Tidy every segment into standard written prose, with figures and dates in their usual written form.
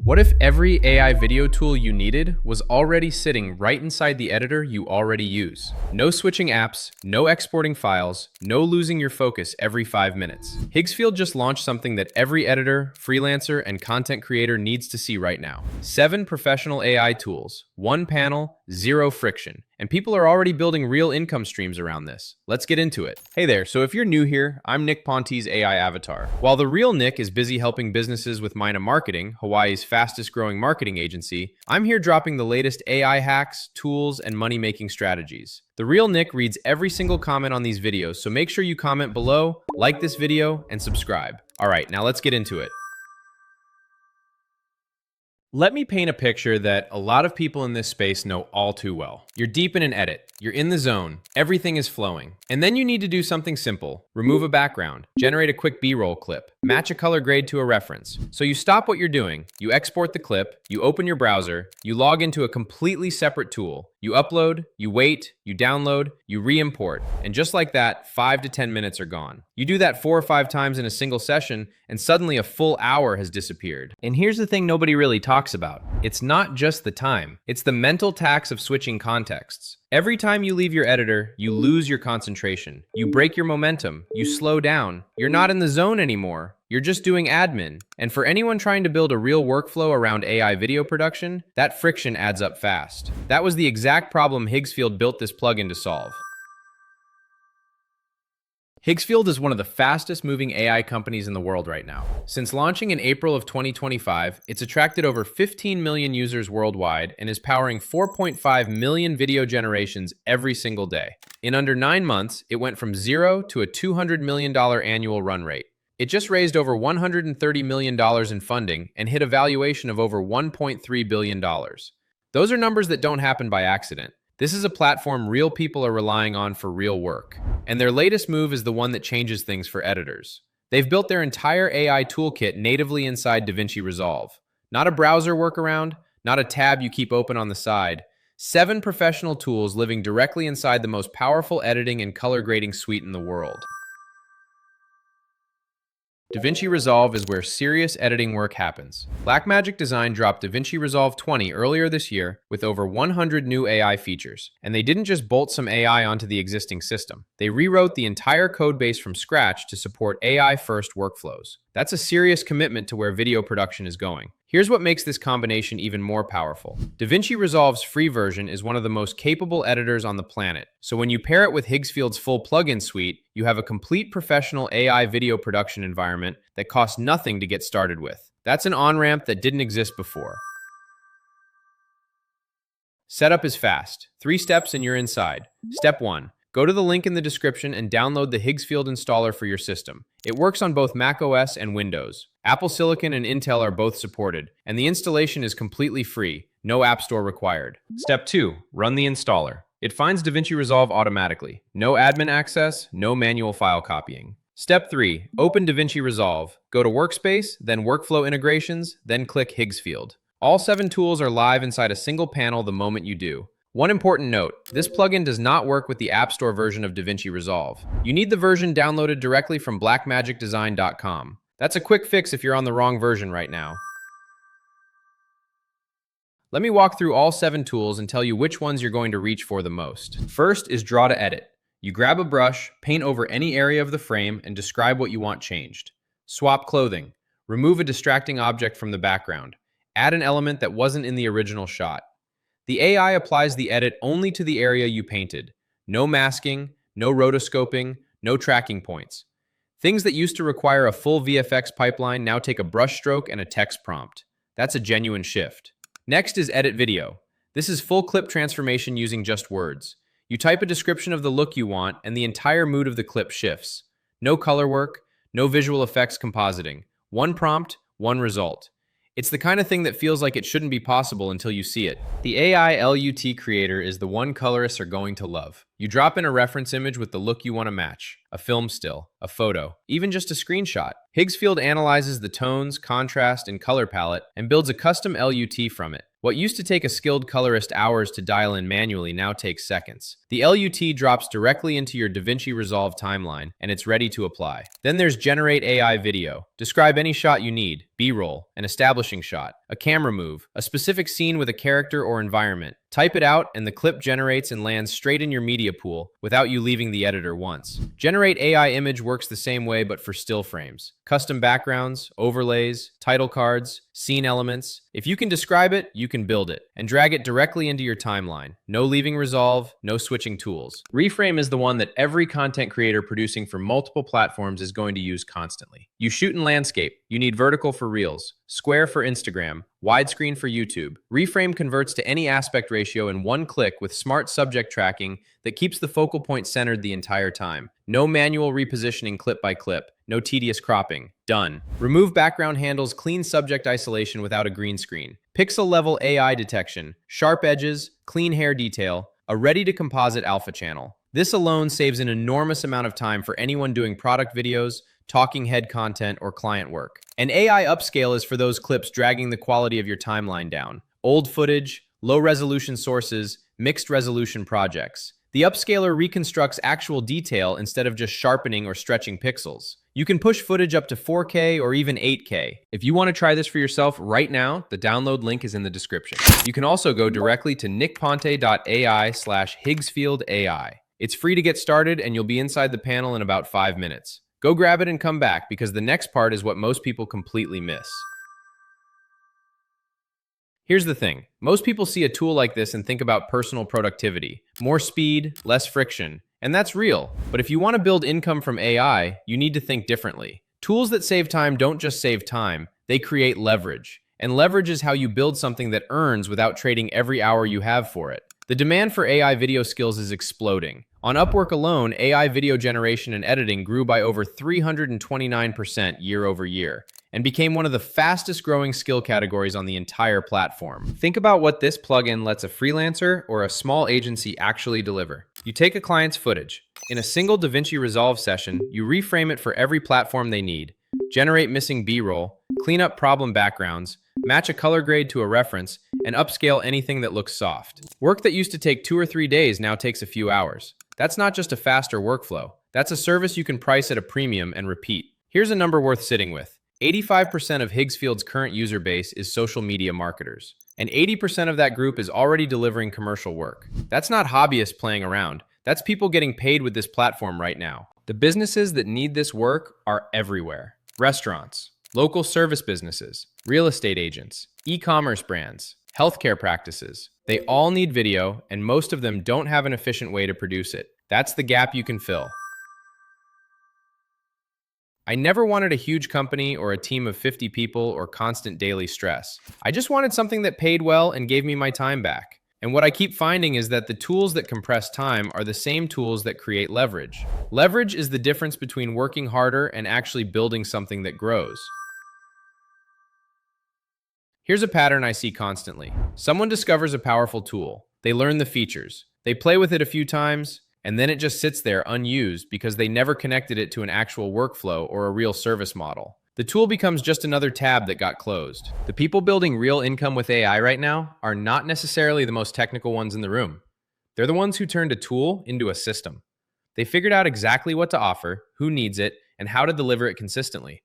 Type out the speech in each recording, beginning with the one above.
What if every AI video tool you needed was already sitting right inside the editor you already use? No switching apps, no exporting files, no losing your focus every 5 minutes. Higgsfield just launched something that every editor, freelancer, and content creator needs to see right now. 7 professional AI tools, 1 panel, 0 friction. And people are already building real income streams around this. Let's get into it. Hey there, so if you're new here, I'm Nick Ponte's AI avatar. While the real Nick is busy helping businesses with Mina Marketing, Hawaii's fastest growing marketing agency, I'm here dropping the latest AI hacks, tools, and money-making strategies. The real Nick reads every single comment on these videos, so make sure you comment below, like this video, and subscribe. All right, now let's get into it. Let me paint a picture that a lot of people in this space know all too well. You're deep in an edit, you're in the zone, everything is flowing. And then you need to do something simple. Remove a background, generate a quick B-roll clip, match a color grade to a reference. So you stop what you're doing, you export the clip, you open your browser, you log into a completely separate tool, you upload, you wait, you download, you re-import, and just like that, 5 to 10 minutes are gone. You do that 4 or 5 times in a single session, and suddenly a full hour has disappeared. And here's the thing nobody really talks about. It's not just the time, it's the mental tax of switching contexts. Every time you leave your editor, you lose your concentration. You break your momentum. You slow down. You're not in the zone anymore. You're just doing admin. And for anyone trying to build a real workflow around AI video production, that friction adds up fast. That was the exact problem Higgsfield built this plugin to solve. Higgsfield is one of the fastest moving AI companies in the world right now. Since launching in April of 2025, it's attracted over 15 million users worldwide and is powering 4.5 million video generations every single day. In under 9 months, it went from 0 to a $200 million annual run rate. It just raised over $130 million in funding and hit a valuation of over $1.3 billion. Those are numbers that don't happen by accident. This is a platform real people are relying on for real work. And their latest move is the one that changes things for editors. They've built their entire AI toolkit natively inside DaVinci Resolve. Not a browser workaround, not a tab you keep open on the side. 7 professional tools living directly inside the most powerful editing and color grading suite in the world. DaVinci Resolve is where serious editing work happens. Blackmagic Design dropped DaVinci Resolve 20 earlier this year with over 100 new AI features. And they didn't just bolt some AI onto the existing system. They rewrote the entire code base from scratch to support AI-first workflows. That's a serious commitment to where video production is going. Here's what makes this combination even more powerful. DaVinci Resolve's free version is one of the most capable editors on the planet. So when you pair it with Higgsfield's full plugin suite, you have a complete professional AI video production environment that costs nothing to get started with. That's an on-ramp that didn't exist before. Setup is fast. 3 steps and you're inside. Step 1. Go to the link in the description and download the Higgsfield installer for your system. It works on both macOS and Windows. Apple Silicon and Intel are both supported, and the installation is completely free, no App Store required. Step 2. Run the installer. It finds DaVinci Resolve automatically. No admin access, no manual file copying. Step 3. Open DaVinci Resolve. Go to Workspace, then Workflow Integrations, then click Higgsfield. All 7 tools are live inside a single panel the moment you do. One important note, this plugin does not work with the App Store version of DaVinci Resolve. You need the version downloaded directly from blackmagicdesign.com. That's a quick fix if you're on the wrong version right now. Let me walk through all 7 tools and tell you which ones you're going to reach for the most. First is Draw to Edit. You grab a brush, paint over any area of the frame, and describe what you want changed. Swap clothing. Remove a distracting object from the background. Add an element that wasn't in the original shot. The AI applies the edit only to the area you painted. No masking, no rotoscoping, no tracking points. Things that used to require a full VFX pipeline now take a brush stroke and a text prompt. That's a genuine shift. Next is Edit Video. This is full clip transformation using just words. You type a description of the look you want, and the entire mood of the clip shifts. No color work, no visual effects compositing. One prompt, one result. It's the kind of thing that feels like it shouldn't be possible until you see it. The AI LUT creator is the one colorists are going to love. You drop in a reference image with the look you want to match. A film still, a photo, even just a screenshot. Higgsfield analyzes the tones, contrast, and color palette and builds a custom LUT from it. What used to take a skilled colorist hours to dial in manually now takes seconds. The LUT drops directly into your DaVinci Resolve timeline, and it's ready to apply. Then there's Generate AI Video. Describe any shot you need. B-roll, an establishing shot, a camera move, a specific scene with a character or environment. Type it out and the clip generates and lands straight in your media pool without you leaving the editor once. Generate AI image works the same way but for still frames. Custom backgrounds, overlays, title cards, scene elements. If you can describe it, you can build it and drag it directly into your timeline. No leaving Resolve, no switching tools. Reframe is the one that every content creator producing for multiple platforms is going to use constantly. You shoot in landscape, you need vertical for Reels, square for Instagram, widescreen for YouTube. Reframe converts to any aspect ratio in one click with smart subject tracking that keeps the focal point centered the entire time. No manual repositioning clip by clip, no tedious cropping. Done. Remove background handles, clean subject isolation without a green screen. Pixel level AI detection, sharp edges, clean hair detail, a ready-to-composite alpha channel. This alone saves an enormous amount of time for anyone doing product videos, talking head content, or client work. And AI upscale is for those clips dragging the quality of your timeline down. Old footage, low-resolution sources, mixed-resolution projects. The upscaler reconstructs actual detail instead of just sharpening or stretching pixels. You can push footage up to 4K or even 8K. If you want to try this for yourself right now, the download link is in the description. You can also go directly to nickponte.ai/Higgsfield.ai. It's free to get started and you'll be inside the panel in about 5 minutes. Go grab it and come back because the next part is what most people completely miss. Here's the thing. Most people see a tool like this and think about personal productivity, more speed, less friction, and that's real. But if you want to build income from AI, you need to think differently. Tools that save time don't just save time, they create leverage. And leverage is how you build something that earns without trading every hour you have for it. The demand for AI video skills is exploding. On Upwork alone, AI video generation and editing grew by over 329% year over year and became one of the fastest growing skill categories on the entire platform. Think about what this plugin lets a freelancer or a small agency actually deliver. You take a client's footage. In a single DaVinci Resolve session, you reframe it for every platform they need, generate missing B-roll, clean up problem backgrounds, match a color grade to a reference, and upscale anything that looks soft. Work that used to take 2 or 3 days now takes a few hours. That's not just a faster workflow. That's a service you can price at a premium and repeat. Here's a number worth sitting with. 85% of Higgsfield's current user base is social media marketers, and 80% of that group is already delivering commercial work. That's not hobbyists playing around. That's people getting paid with this platform right now. The businesses that need this work are everywhere. Restaurants, local service businesses, real estate agents, e-commerce brands, healthcare practices. They all need video, and most of them don't have an efficient way to produce it. That's the gap you can fill. I never wanted a huge company or a team of 50 people or constant daily stress. I just wanted something that paid well and gave me my time back. And what I keep finding is that the tools that compress time are the same tools that create leverage. Leverage is the difference between working harder and actually building something that grows. Here's a pattern I see constantly. Someone discovers a powerful tool. They learn the features. They play with it a few times, and then it just sits there unused because they never connected it to an actual workflow or a real service model. The tool becomes just another tab that got closed. The people building real income with AI right now are not necessarily the most technical ones in the room. They're the ones who turned a tool into a system. They figured out exactly what to offer, who needs it, and how to deliver it consistently.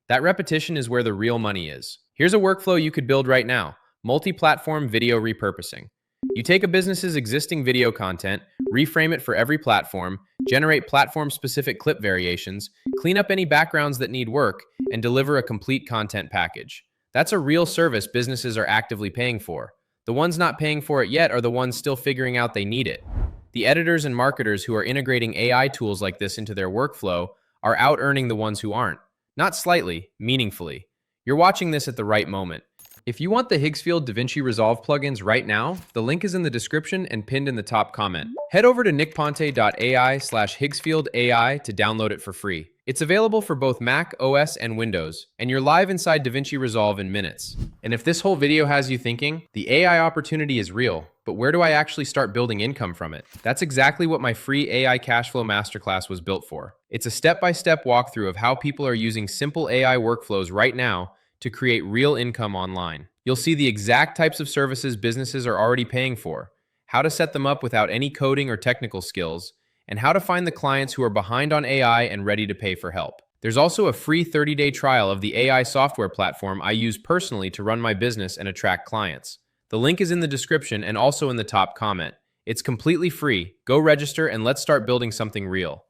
That repetition is where the real money is. Here's a workflow you could build right now: multi-platform video repurposing. You take a business's existing video content, reframe it for every platform, generate platform-specific clip variations, clean up any backgrounds that need work, and deliver a complete content package. That's a real service businesses are actively paying for. The ones not paying for it yet are the ones still figuring out they need it. The editors and marketers who are integrating AI tools like this into their workflow are out-earning the ones who aren't. Not slightly, meaningfully. You're watching this at the right moment. If you want the Higgsfield DaVinci Resolve plugins right now, the link is in the description and pinned in the top comment. Head over to nickponte.ai/Higgsfield.ai to download it for free. It's available for both Mac OS and Windows, and you're live inside DaVinci Resolve in minutes. And if this whole video has you thinking, the AI opportunity is real, but where do I actually start building income from it? That's exactly what my free AI Cashflow Masterclass was built for. It's a step-by-step walkthrough of how people are using simple AI workflows right now to create real income online. You'll see the exact types of services businesses are already paying for, how to set them up without any coding or technical skills, and how to find the clients who are behind on AI and ready to pay for help. There's also a free 30-day trial of the AI software platform I use personally to run my business and attract clients. The link is in the description and also in the top comment. It's completely free. Go register and let's start building something real.